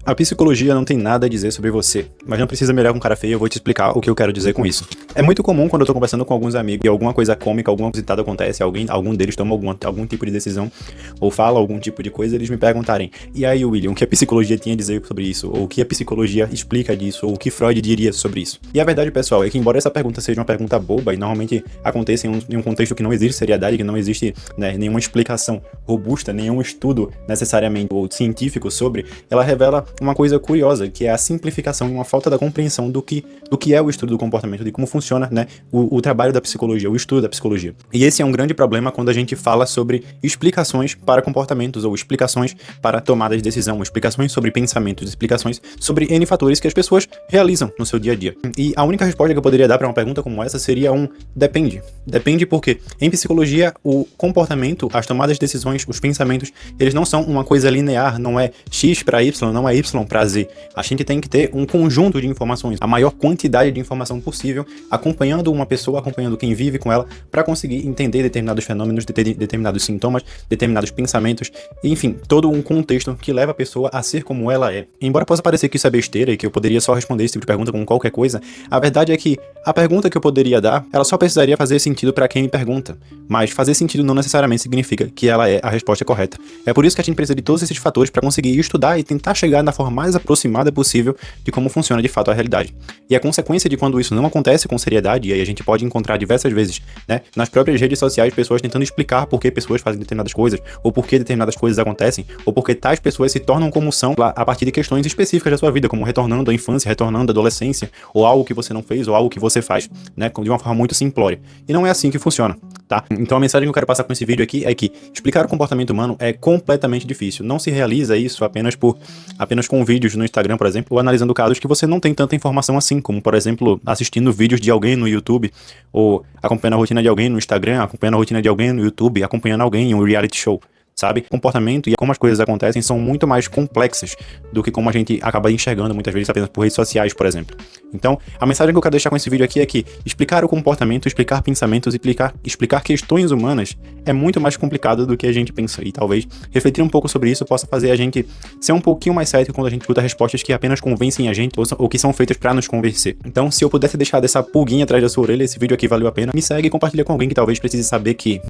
A psicologia não tem nada a dizer sobre você, mas não precisa me olhar com cara feia, eu vou te explicar o que eu quero dizer com isso. É muito comum quando eu tô conversando com alguns amigos e alguma coisa cômica, alguma visitada acontece, algum deles toma algum tipo de decisão ou fala algum tipo de coisa, eles me perguntarem: e aí, William, o que a psicologia tinha a dizer sobre isso? Ou o que a psicologia explica disso? Ou o que Freud diria sobre isso? E a verdade, pessoal, é que embora essa pergunta seja uma pergunta boba e normalmente aconteça em um contexto que não existe seriedade, que não existe, né, nenhuma explicação robusta, nenhum estudo necessariamente ou científico sobre, ela revela uma coisa curiosa, que é a simplificação e uma falta da compreensão do que é o estudo do comportamento, de como funciona, né, o trabalho da psicologia, o estudo da psicologia. E esse é um grande problema quando a gente fala sobre explicações para comportamentos ou explicações para tomadas de decisão, explicações sobre pensamentos, explicações sobre N fatores que as pessoas realizam no seu dia a dia. E a única resposta que eu poderia dar para uma pergunta como essa seria um depende. Depende porque em psicologia o comportamento, as tomadas de decisões, os pensamentos, eles não são uma coisa linear, não é X para Y, não é Y para Z. A gente tem que ter um conjunto de informações, a maior quantidade de informação possível, acompanhando uma pessoa, acompanhando quem vive com ela, para conseguir entender determinados fenômenos, determinados sintomas, determinados pensamentos, enfim, todo um contexto que leva a pessoa a ser como ela é. Embora possa parecer que isso é besteira e que eu poderia só responder esse tipo de pergunta com qualquer coisa, a verdade é que a pergunta que eu poderia dar, ela só precisaria fazer sentido para quem me pergunta, mas fazer sentido não necessariamente significa que ela é a resposta correta. É por isso que a gente precisa de todos esses fatores para conseguir estudar e tentar chegar na forma mais aproximada possível de como funciona de fato a realidade. E a consequência de quando isso não acontece com seriedade, e aí a gente pode encontrar diversas vezes, né, nas próprias redes sociais, pessoas tentando explicar por que pessoas fazem determinadas coisas, ou por que determinadas coisas acontecem, ou por que tais pessoas se tornam como são a partir de questões específicas da sua vida, como retornando à infância, retornando à adolescência, ou algo que você não fez, ou algo que você faz, né, de uma forma muito simplória. E não é assim que funciona, tá? Então a mensagem que eu quero passar com esse vídeo aqui é que explicar o comportamento humano é completamente difícil. Não se realiza isso apenas com vídeos no Instagram, por exemplo, ou analisando casos que você não tem tanta informação assim, como, por exemplo, assistindo vídeos de alguém no YouTube, ou acompanhando a rotina de alguém no Instagram, acompanhando a rotina de alguém no YouTube, acompanhando alguém em um reality show. Sabe? Comportamento e como as coisas acontecem são muito mais complexas do que como a gente acaba enxergando muitas vezes apenas por redes sociais, por exemplo. Então, a mensagem que eu quero deixar com esse vídeo aqui é que explicar o comportamento, explicar pensamentos, explicar questões humanas é muito mais complicado do que a gente pensa. E talvez refletir um pouco sobre isso possa fazer a gente ser um pouquinho mais cético quando a gente escuta respostas que apenas convencem a gente ou que são feitas pra nos convencer. Então, se eu pudesse deixar dessa pulguinha atrás da sua orelha, esse vídeo aqui valeu a pena, me segue e compartilha com alguém que talvez precise saber que